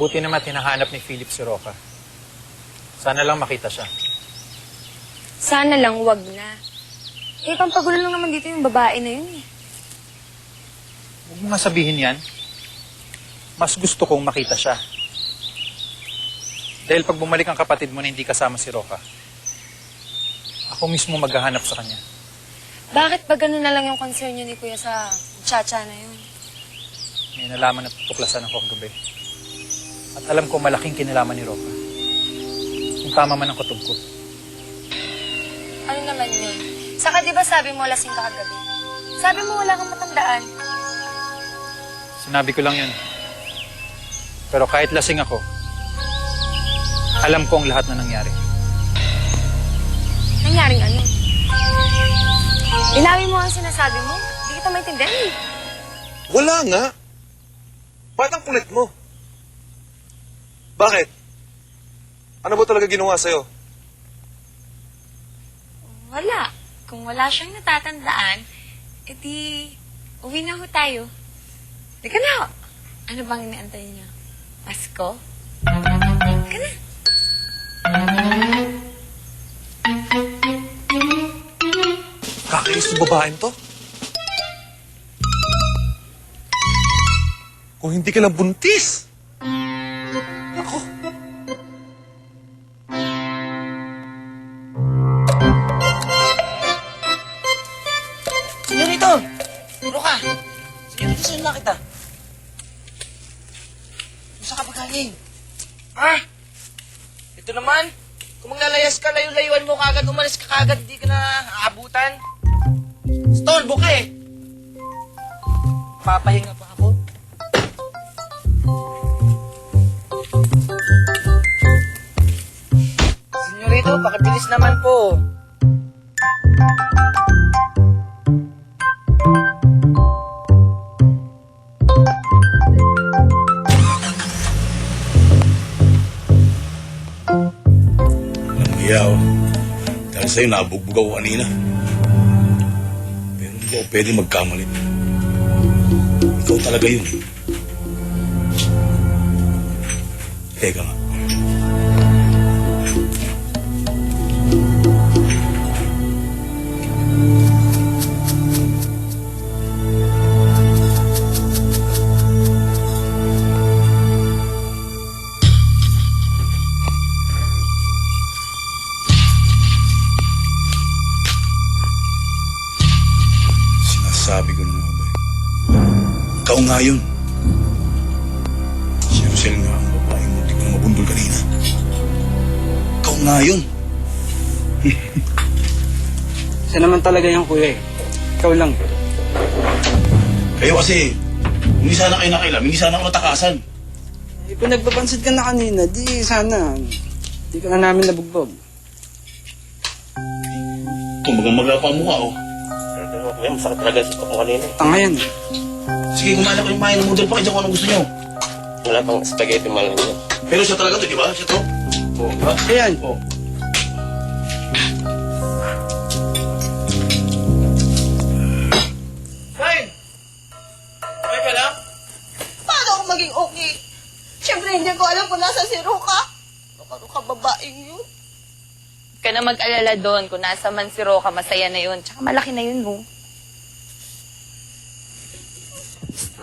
Buti naman hinahanap ni Philip si Roca. Sana lang makita siya. Sana lang wag na. Eh, pampagulo lang naman dito yung babae na yun eh. Huwag mo nga sabihin yan. Mas gusto kong makita siya. Dahil pag bumalik ang kapatid mo na hindi kasama si Roca, ako mismo maghahanap sa kanya. Bakit ba ganun na lang yung concern niyo ni Kuya sa chacha na yun? May nalaman at tuklasan ako kagabi. At alam ko malaking kinalaman ni Roca. Kung tama man ang kutob ko. Ano naman yun? Saka di ba sabi mo lasing ka kagabi? Sabi mo wala kang matandaan. Sinabi ko lang yun. Pero kahit lasing ako, alam ko ang lahat na nangyari. Nangyaring ano? Ilawin mo ang sinasabi mo. Hindi kita maintindihan eh. Wala nga. Ba't ang kulit mo? Bakit? Ano ba talaga ginawa sa'yo? Wala. Kung wala siyang natatandaan, edi uwi na ho tayo. Teka na ho. Ano bang inaantay niya? Pasko? Teka na. Kakainis yung babaeng to? Kung hindi ka lang buntis. Ako. Senyorito! Roca! Senyorito, saan na kita? Saan ka pagaling? Ha? Ito naman, kung maglalayas ka, layo-layuan mo kagad, umalis ka kagad, hindi ka na aabutan. Storbo ka eh! Papahinga pa ako. Senyorito, pakibilis naman po. Yaw, dahil sa'yo nabugbog ako kanina. Pero hindi ako pwede magkamali. Ikaw talaga yun. Teka nga. Sabi ko na nga ba, ikaw nga yun. Si Rosel nga ang babaeng muntik ko na mabundol kanina. Ikaw nga yun. Siya naman talaga yung kuya eh. Ikaw lang. Kayo kasi, hindi sana kayo nakailam, hindi sana ako natakasan. Eh, kung nagpapansin ka na kanina, di sana, di ka na namin nabugbog. Kumbagang magla pa ang mukha, oh. Kaya masakit talaga sa ko kanina. Tanga yan. Sige, kumala ko yung mahin ng model pa, kung anong gusto nyo. Wala pang spaghetti mahal niya. Pero siya talaga to, di ba? Siya to? Oo, di ba? Ayan. Oo. Fine! Okay ka lang? Paano ako maging okay? Siyempre, hindi ko alam kung nasa si Roca. Roca babaeng yun. Huwag ka na mag-alala doon. Kung nasa man si Roca, masaya na yun. Tsaka malaki na yun, no?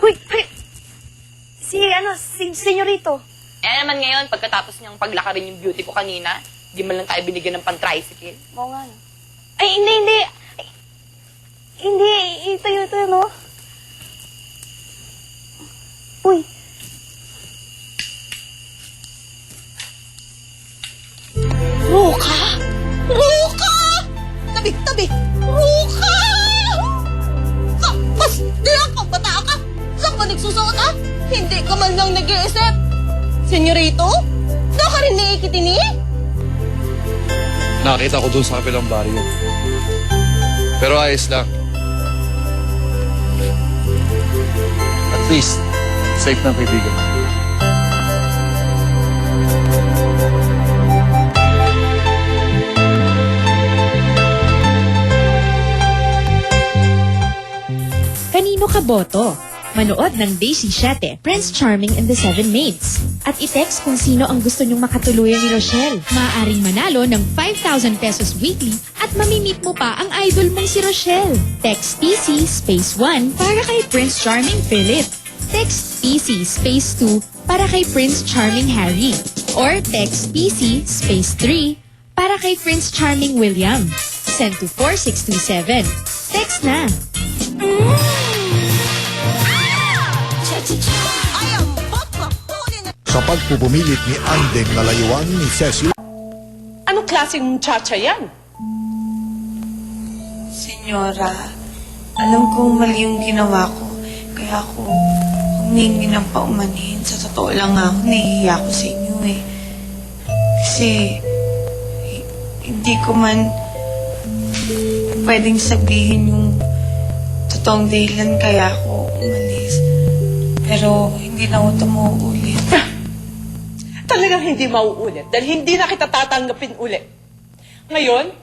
Uy! Si senyorito. Eh naman ngayon, pagkatapos niyang paglakarin yung beauty ko kanina, di man lang tayo binigyan ng pan-tricycle. Oo nga, no? Ay, hindi. Ay, hindi, ito, no? Uy. Roca! Roca! Tabi! Roca! Mas dilang kang bata ka! Saan ka nagsusuot, ha? Hindi ka man lang nag-iisip. Senyorito? Doon ka rin niikitini? Nakita ko dun sa kapilang baryo. Pero ayos lang. At least, safe ng kaibigan. Kanino ka boto? Manood ng Day 7, Prince Charming and the Seven Maids. at i-text kung sino ang gusto nyong makatuluyan ni Rochelle. Maaaring manalo ng 5,000 pesos weekly at mamimit mo pa ang idol mong si Rochelle. Text PC space 1 para kay Prince Charming Philip. Text PC space 2 para kay Prince Charming Harry. Or text PC space 3 para kay Prince Charming William. Send to 4627. Text na! Sa pagpupumilit ni Andeng na layuan ni Cecil, Anong klaseng muchacha yan? Senyora, alam kong mali yung ginawa ko. Kaya ako humingi ng paumanhin. Sa totoo lang nga ako, nahihiya ko sa inyo eh. Kasi hindi ko man pwedeng sabihin yung totoong dahilan kaya ako umalis. Pero hindi na ako ito mauulit. Talagang hindi mauulit dahil hindi na kita tatanggapin ulit. Ngayon,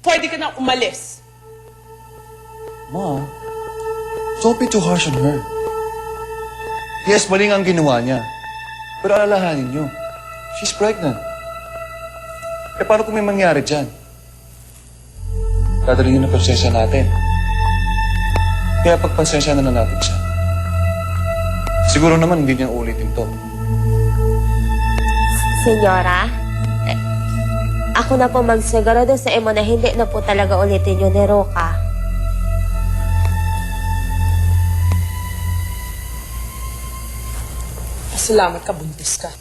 pwede ka nang umalis. Ma, don't be too harsh on her. Yes, mali nga ang ginawa niya. Pero alalahanin niyo, she's pregnant. Eh, paano kung may mangyari dyan? Dadalhin niyo na pansensya natin. Kaya pagpansensya na natin siya. Siguro naman hindi niya ulitin to. Senyora, ako na po magsigurado sa imo na hindi na po talaga ulitin yun ni Roca. Salamat ka, buntis ka.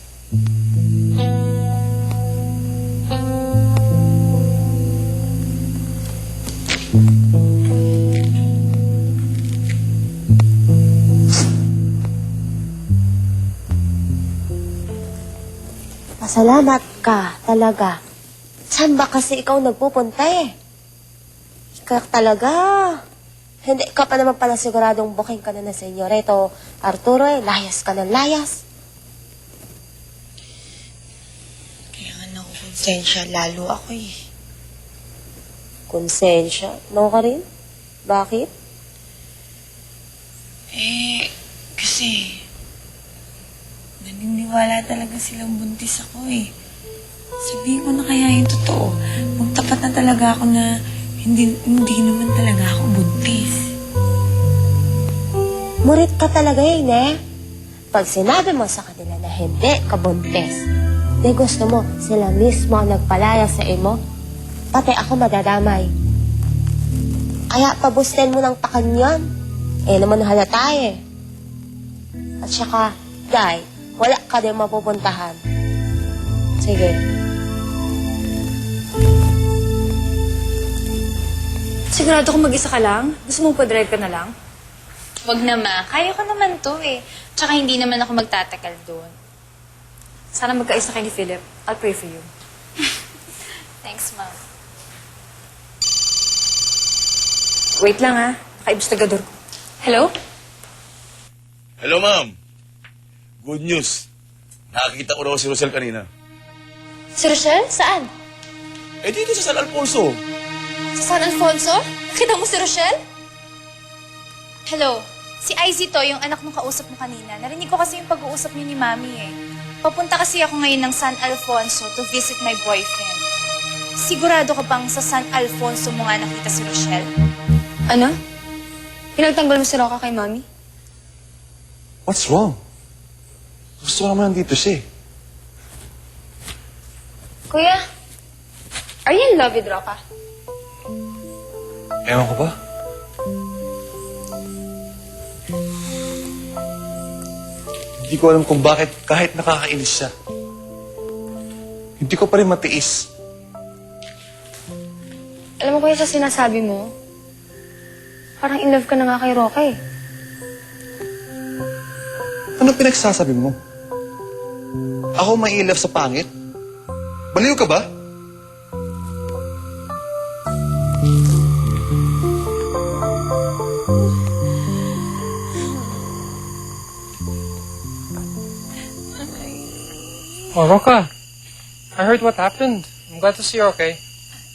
Pasalamat ka talaga. Saan ba kasi ikaw nagpupunta eh? Ikaw talaga. Hindi ka pa naman pala siguradong booking ka na na senyorito Arturo eh. Layas ka ng layas. Kaya nga nakukonsensya lalo ako eh. Konsensya? No ka rin? Bakit? Kasi naniniwala talaga silang buntis ako eh. Sabihin ko na kaya yung totoo. Magtapat na talaga ako na hindi naman talaga ako buntis. Murit ka talaga yun eh. Pag sinabi mo sa kanila na hindi ka buntis, di gusto mo sila mismo ang nagpalaya sa imo, pati ako madadamay. Kaya pabusten mo ng pakanyan. Eh naman halata eh. At saka, Day, wala ka din mapupuntahan. Sige. Sigurado kung mag-isa ka lang? Gusto mo pa-drive ka na lang? Wag na ma, kaya ko naman to eh. Tsaka hindi naman ako magtatagal doon. Sana magkaisa kayo ni Philip. I'll pray for you. Thanks, ma'am. Wait lang ha. Naka-ibstagador ko. Hello? Hello, ma'am. Good news. Nakakita ko raw si Rosel kanina. Si Rochelle? Saan? Eh, dito sa San Alfonso. Sa San Alfonso? Nakita mo si Rochelle? Hello, si Izzy to, yung anak nung kausap mo kanina. Narinig ko kasi yung pag-uusap niyo ni Mami eh. Papunta kasi ako ngayon ng San Alfonso to visit my boyfriend. Sigurado ka bang sa San Alfonso mo nga nakita si Rochelle? Ano? Pinagtanggol mo si Roca kay Mami? What's wrong? Gusto ko naman nandito siya eh. Kuya, are you in love with Roca? Ewan ko ba? Hindi ko alam kung bakit kahit nakakainis siya. Hindi ko pa rin matiis. Alam mo kuya sa sinasabi mo, parang in love ka na nga kay Roca eh. Ano pinagsasabi mo? Ako may love sa pangit? Baliw ka ba? Oh, Roca. I heard what happened. I'm glad to see you're okay.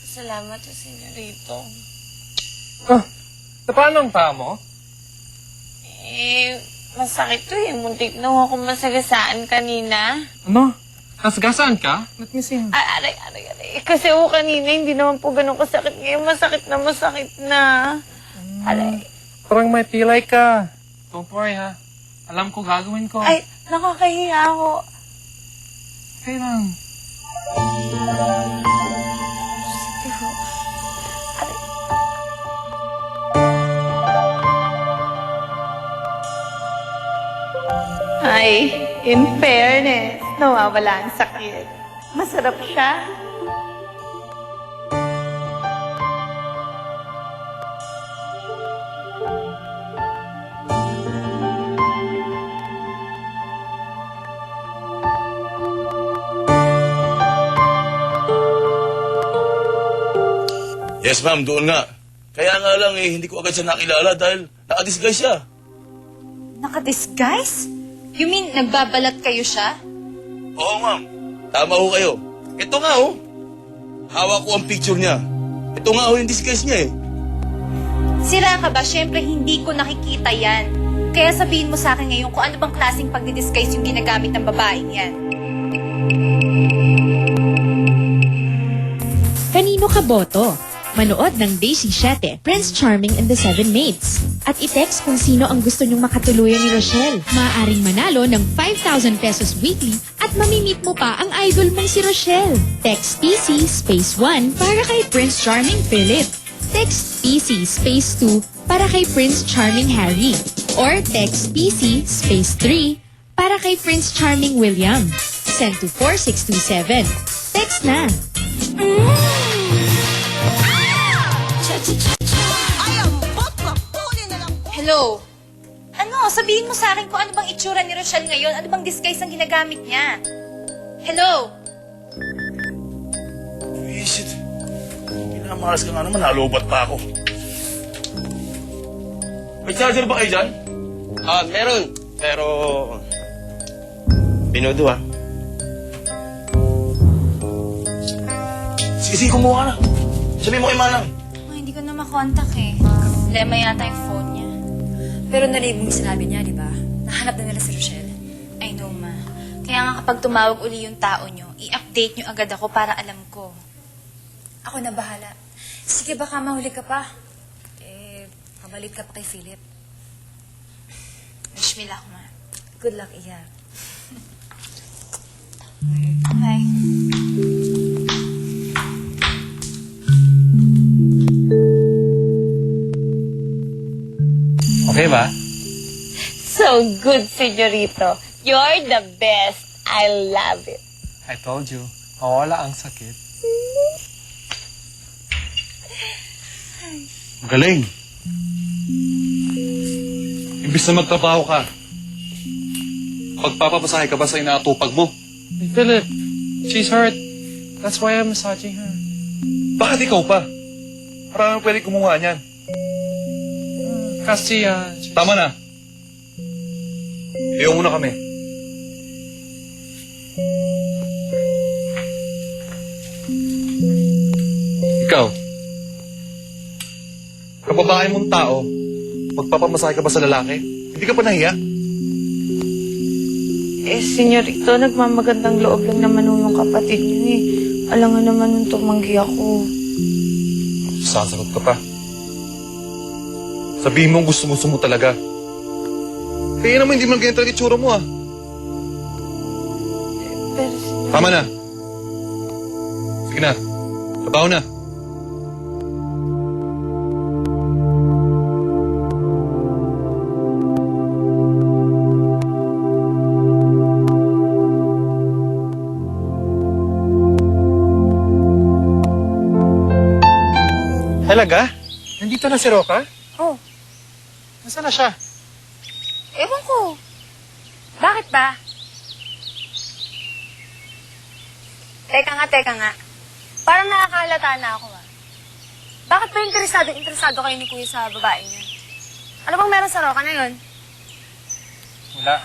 Salamat sa senyorito. Oh, paano ang paa mo? Eh, Masakit to eh. Muntik na ako masagasaan kanina. Ano? Nasgasaan ka? Let me see. Aray. Kasi kanina hindi naman po ganun kasakit. Ngayon masakit na. Aray. Parang may pilay ka. Don't worry ha. Alam ko gagawin ko. Ay, nakakahiya ako. Okay lang. Ay, in fairness, nawawala ang sakit. Masarap siya. Yes, ma'am, doon nga. Kaya nga lang hindi ko agad siya nakilala dahil nakadisguise siya. Naka-disguise? You mean, nagbabalat kayo siya? Oo, ma'am. Tama ho kayo. Ito nga, oh. Hawak ko ang picture niya. Ito nga, oh, yung disguise niya, eh. Sira ka ba? Siyempre, hindi ko nakikita yan. Kaya sabihin mo sa akin ngayon kung ano bang klaseng pagdidisguise yung ginagamit ng babaeng yan. Kanino ka boto? Manood ng Daisy 7, Prince Charming and the Seven Maids. At i-text kung sino ang gusto nyong makatuluyan ni Rochelle. Maaaring manalo ng 5,000 pesos weekly at mamimit mo pa ang idol mong si Rochelle. Text PC space 1 para kay Prince Charming Philip. Text PC space 2 para kay Prince Charming Harry. Or text PC space 3 para kay Prince Charming William. Send to 4627. Text na! Hello? Ano? Sabihin mo sa akin kung ano bang itsura ni Rochelle ngayon? Ano bang disguise ang ginagamit niya? Hello? Visit. Pinamalas ka nga naman, nalobat pa ako. May charger ba kayo dyan? Meron. Pero... Binudo ah. Sige, kumuha ka na. Sabihin mo kay Manang. Hindi ko na makontak eh. Lema yata yung phone niya. Pero narinig mo yung sinabi niya, di ba? Nahanap na nila si Rochelle. I know, ma. Kaya nga kapag tumawag uli yung tao niyo, i-update niyo agad ako para alam ko. Ako na bahala. Sige, baka mahuli ka pa. Pabalik ka pa kay Philip. Wish me luck, ma. Good luck, Iya. Bye. Okay ba? So good, senyorito. You're the best. I love it. I told you. Mawala ang sakit. Galing. Imbis na magtrabaho ka, pagpapapasahe ka ba sa inaatupag mo? Hey, Philip, she's hurt. That's why I'm massaging her. Bakit ikaw pa? Parang pwede kumuha niyan. Kasi, Tama na. Ayaw muna kami. Ikaw, kababae mong tao, magpapamasahe ka ba sa lalaki? Hindi ka pa nahiya? Senyorito, nagmamagandang loob lang naman yung kapatid niyo eh. Alangan naman nung tumanggi ako. Sasagot ka pa. Sabihin mo gusto mo talaga. Kaya naman hindi man ganyan talaga itsura mo ah. Pero Tama na. Sige na. Trabaho na. Talaga? Nandito na si Roca? Oh, Nasaan na siya? ewan ko. Bakit ba? Teka nga. Parang nakakalata na ako ah. Bakit ba interesado kayo ni Kuya sa babae niya? Ano bang meron sa Roca na yun? Wala.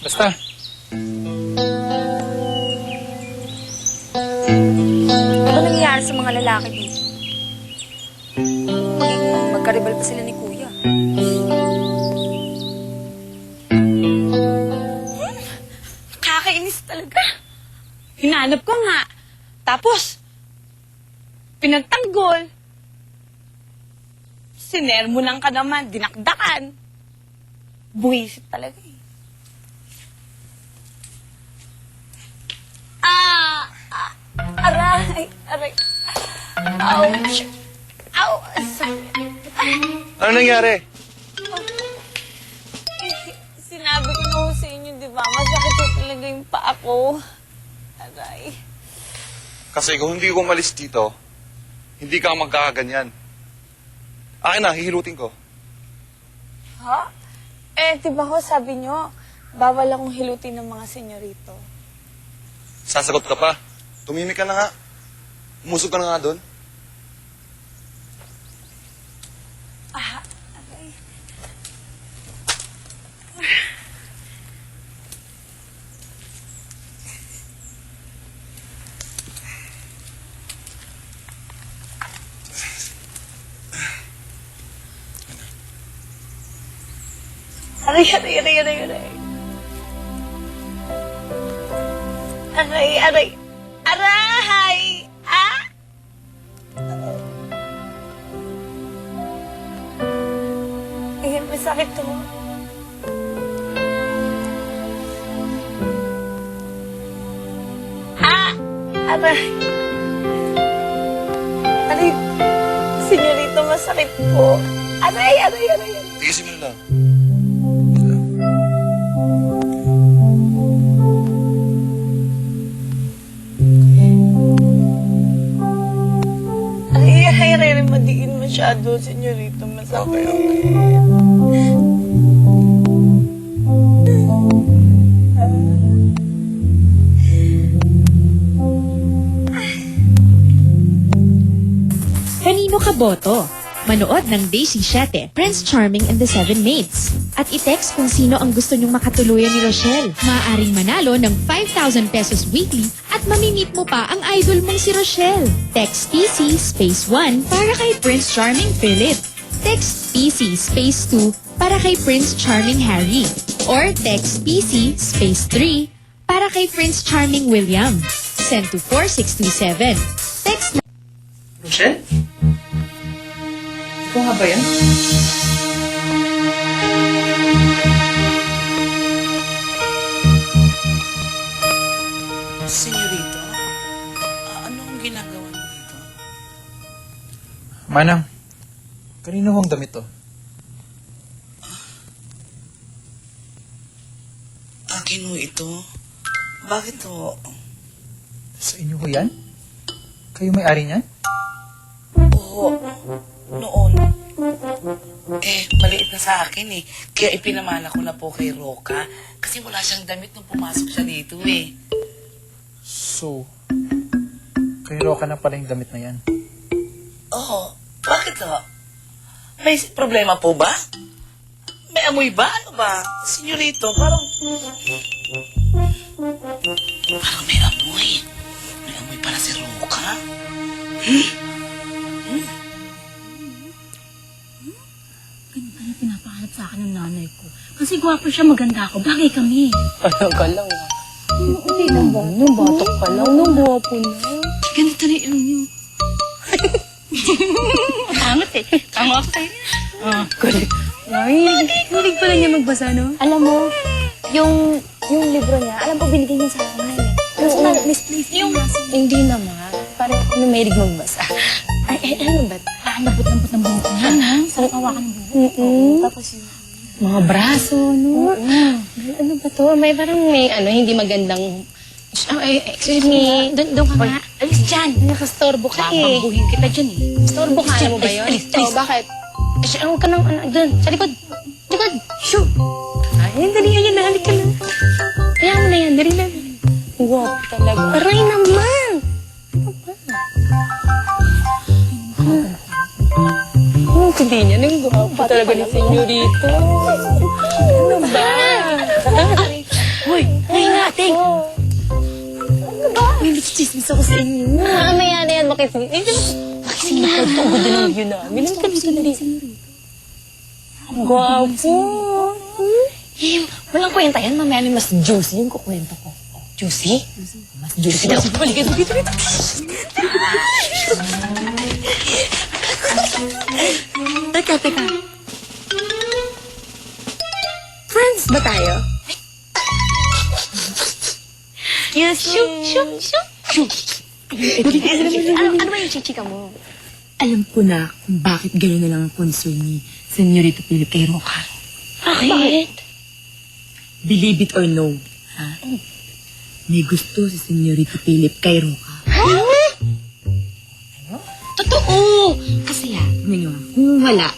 Basta. Ano nangyayari sa mga lalaki dito? Maging magkaribal pa sila ni Kuya. Nakakainis talaga. Hinanap ko nga. Tapos, pinagtanggol. Sinermonan ka naman, dinakdakan. Buwisit talaga eh. Aray, aray. Ouch. Ow, sakit. Ano nangyari? Sinabi ko na ho sa inyo, di ba? Masakit po talaga yung paa ko. Aray. Kasi kung hindi ko umalis dito, hindi ka magkakaganyan. Akin na, hihilutin ko. Ha? Di ba ho, sabi nyo, bawal akong hilutin ng mga senyorito. Sasagot ka pa. Tumimik ka na nga. Umusog ka na nga doon. Aray. Aray, aray, aray, aray, aray. Aray, aray. Aray! Ah! Eh, masakit to. Aray. Aray. Senyorito, masakit po. Aray, aray, aray. Tigisin mo na lang. Aray, aray, aray. Madiin masyado, senyorito. Masakit. Kanino ka boto? Manood ng Daisy 7, Prince Charming and the Seven Maids. At i-text kung sino ang gusto nyong makatuluyan ni Rochelle. Maaaring manalo ng 5,000 pesos weekly at mamimit mo pa ang idol mong si Rochelle. Text PC space 1 para kay Prince Charming Philip. Text PC space 2 para kay Prince Charming Harry. Or text PC space 3 para kay Prince Charming William. Send to 4627. Text Rochelle? Ikaw nga ba yan? Senyorito, ano ang ginagawa mo dito? Manang, kanino hong damit to? Akin ho ito. Bakit ho? Sa inyo ho yan? Kayo may-ari niyan? Oo, noon. Maliit na sa akin eh. Kaya ipinamana ko na po kay Roca. Kasi wala siyang damit nung pumasok siya dito eh. So, kayo ka na pala yung damit na yan. Oo, bakit ho? May problema po ba? May amoy ba? Ano ba? Senyorito, parang may amoy. May amoy pala si Roca. Ganun pala pinapahanap sa akin ng nanay ko. Kasi gwapo siya, maganda ako. Bagay kami. Ano ka lang ah. Hindi naman. Nung batok ka lang. Nung buwapo na. Ganito na yung yun. Angat eh. Tama ako sa'yo. Correct. Ay, hilig pala niya magbasa, no? Alam mo, yung libro niya, alam ko binigay niya sa akin eh. Kaso misplaced yung hindi naman. Parang may magbasa. Ay, ano ba? Lambot-lambot ng buhok niya, ha? Sarap hawakan ng buhok. Tapos yung mga braso, no? Ano ba to? May parang hindi magandang... excuse me. Doon ka nga. Alis dyan. Nakastorbo ka eh. Babangguhin kita dyan eh. Storbo ka. Alam mo ba yun? Alis. Bakit? Huwag ka nang, doon. Sa likod. Likod. Shoo. Ay, dali yan. Nahalik ka na. Kaya mo na yan. Dali na. Wow, talaga. Aray naman. Ano ba? Hindi niya. Nang guwapo talaga ni senyorito. Ano ba? Hoy, ngayon natin. May chismis ako sa inyo. Maya na yan. Makisinapod ko. Ang ganda ng view namin. Ang ganda na rin. Gwapo. Walang kwenta yan. Mamaya may mas juicy yung kukwento ko. Juicy? Mas juicy daw. Balik ka dito. Teka. Friends ba tayo? Yes, Shoot. Ano ba yung chichika mo? Alam ko na kung bakit gano'n na lang ang concern ni Senyorito Philip kay Roca. Bakit? Believe it or no, ha? May gusto si Senyorito Philip kay Roca. Totoo! Kasi tingnan nyo kung wala,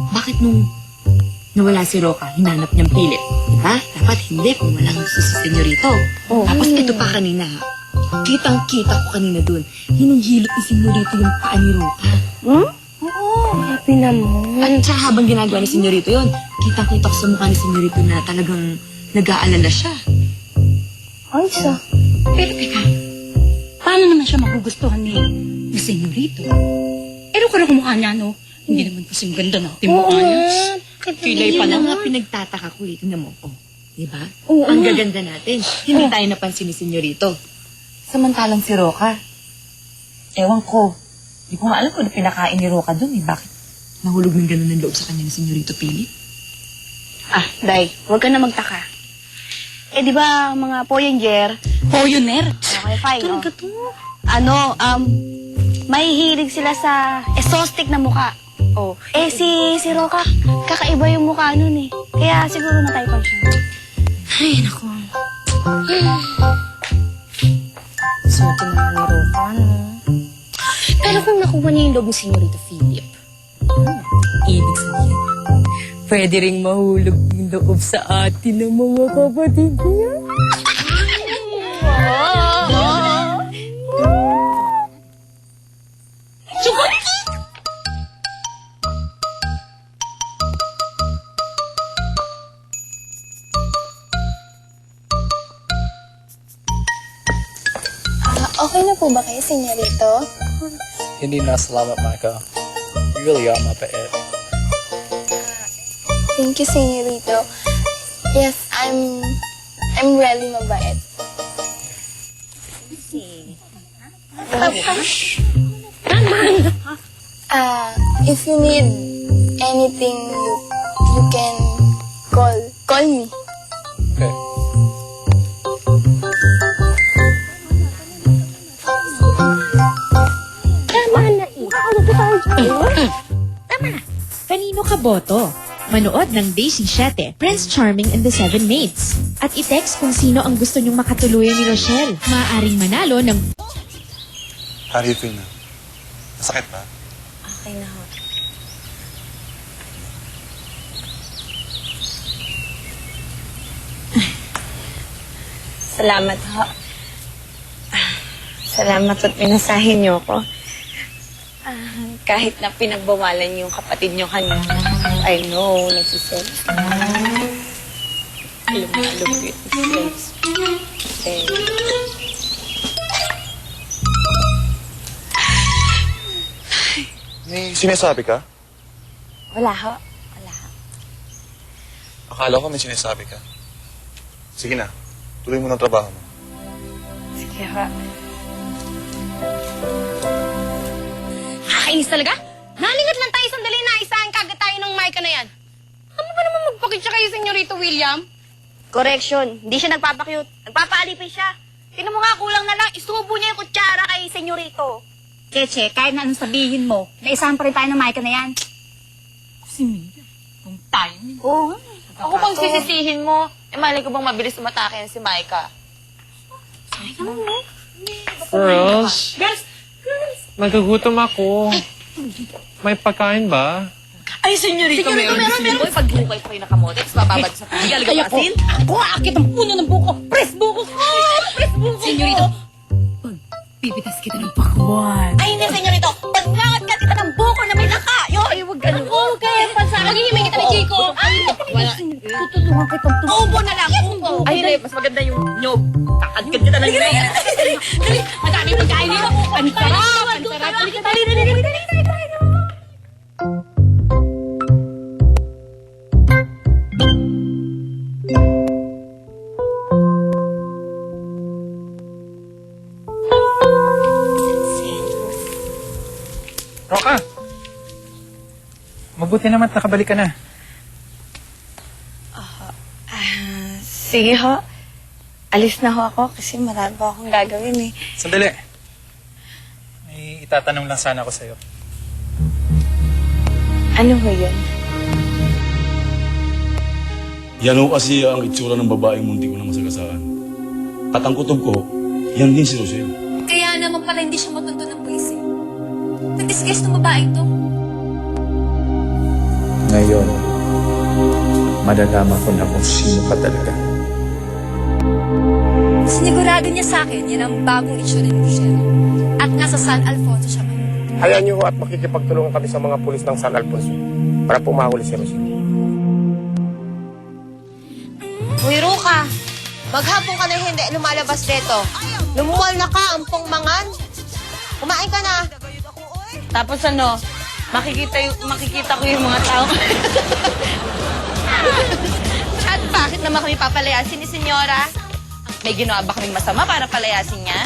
bakit nung nawala si Roca, hinanap niyang Philip? Diba? Dapat hindi kung walang gusto si Senyorito. Tapos ito pa kanina, kitang-kita ko kanina dun, hinihilot ni Senyorito yung paa ni Roca. Oo, happy naman. At siya habang ginagawa ni Senyorito yun, kitang-kita ko sa mukha ni Senyorito na talagang nag-aalala siya. Ay, sa. Pero teka, Paano naman siya magugustuhan ni Senyorito? Ano ka na kumukha niya, no? Hindi naman kasing ganda natin mukha niya. Kilay pa lang. nga pinagtataka ko eh. Tingnan mo, diba? Ang gaganda natin. Hindi tayo napansin ni Senyorito. Samantalang si Roca, ewan ko. Di ko nga alam kung ano pinakain ni Roca dun eh. Bakit nahulog ng ganun ng loob sa kanya ni Senyorito Philip? Day, huwag ka na magtaka. Di ba, mga Poyanger? Poyanger? Okay, fine. Tulog ka to. May hilig sila sa exhaustic na mukha. Si Roca, kakaiba yung mukha nun eh. Kaya siguro na tayo pa siya. Ay, naku. Swerte naman ni Roca, no? Pero kung nakuha niya yung loob ni Senyorito Philip, Ibig sabihin, pwede ring mahulog yung loob sa atin ng mga kapatid niya. okay na po ba kayo, Senyorito? Hindi na, salamat, Micah. You really are mabait. Thank you, Senyorito. Yes, I'm really mabait. If you need anything, you can call me. Okay. Kanino ka boto? Manood ng Day 7, Prince Charming and the Seven Maids. At i-text kung sino ang gusto nyong makatuluyan ni Rochelle. Maaaring manalo ng... How do you feel na? Masakit ba? Okay na ho. Salamat ho. Salamat at pinasahin niyo ako. Kahit na pinagbawalan yung kapatid niyo kanina. I know, nagsisel. Alam mo yun, friends. May sinasabi ka? Wala ho. Akala ko may sinasabi ka. Sige na, tuloy mo ng trabaho mo. Sige ho. Nakakainis talaga? Nalingat lang tayo sandali na isahan kagad tayo ng Micah na yan. Ano ba naman magpakit siya kay Senyorito William? Correction, hindi siya nagpapakyut. Nagpapaalipin siya. Tingnan mo nga, kulang na lang. Isubo niya yung kutsara kay Senyorito. Keche, kahit na anong sabihin mo, naisahan pa rin tayo ng Micah na yan. Si Mia, kung tayo niya. Oo. Ako bang sisisihin mo? Malay ko bang mabilis umatake yan si Micah? Girls, magugutom ako. May pagkain ba? Ay, Senyorito, meron. Pag-bukay pa kayo nakamote, tapos bababad sa tayo. Ay ako, akit ang puno ng buko. Press buko ko! Press buko ko! Senyorito, pipitas kita ng pakwan. Ay, hindi, Senyorito. Pag nangat ka kita ng buko na may laka. Ay, huwag ganun. Okay, maghihimay kita ni Chico. Wala. Tutulungan kitang tubo. Ubo na lang, ubo. Ay, hindi. Mas maganda yung nyob. Kakadkad kita ng nyob. Dali, madami pagkain dito. Ang sarap! Ang sarap! Dali. Mabuti naman at nakabalik ka na. Sige ho. Alis na ho ako kasi marami pa akong gagawin eh. Sandali. May itatanong lang sana ako sa'yo. Ano ho yun? Yan ho kasi ang itsura ng babaeng munti ko na masagasaan. At ang kutob ko, yan din si Rochelle. Kaya naman pala hindi siya matuntun ng pulis eh. Nag-disguise ng babaeng to. Ngayon, madadama ko na kung sino ka talaga. Sinigurado niya sa akin, yan ang bagong itsura ni Rochelle. At nasa San Alfonso siya man. Hayaan niyo ho at makikipagtulungan kami sa mga pulis ng San Alfonso para pumahuli si Rochelle. Uy, Ruka, maghapon ka na hindi lumalabas dito. Lumuwal na ka, ampong mangan. Kumain ka na. Tapos ano, makikita ko yung mga tao. At bakit naman kami papalayasin ni Senyora? May ginawa ba kaming masama para palayasin niya?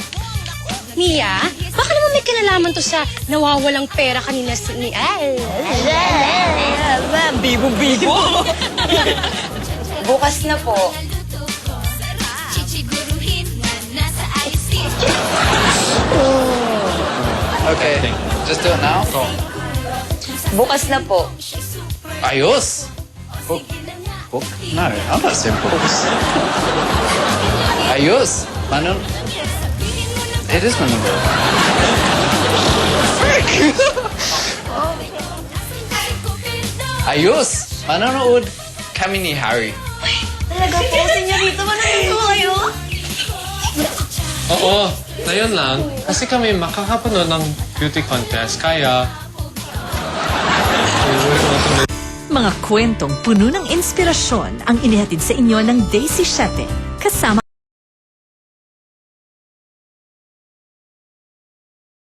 Mia, baka naman may kinalaman to sa nawawalang pera kanina ni Bibo-bibo. Bukas na po. Okay, just do it now. Bukas na po. Ayos! Book? Book? No, I'm not saying books. Ayos! Manon? It is Manon. Frick! Ayos! Manonood kami ni Harry. Talaga po, Senyorito, manonood po kayo? Oo, ngayon lang. Kasi kami makakapanood ng beauty contest, kaya... Mga kwentong puno ng inspirasyon ang inihatid sa inyo ng Daisy 7. Kasama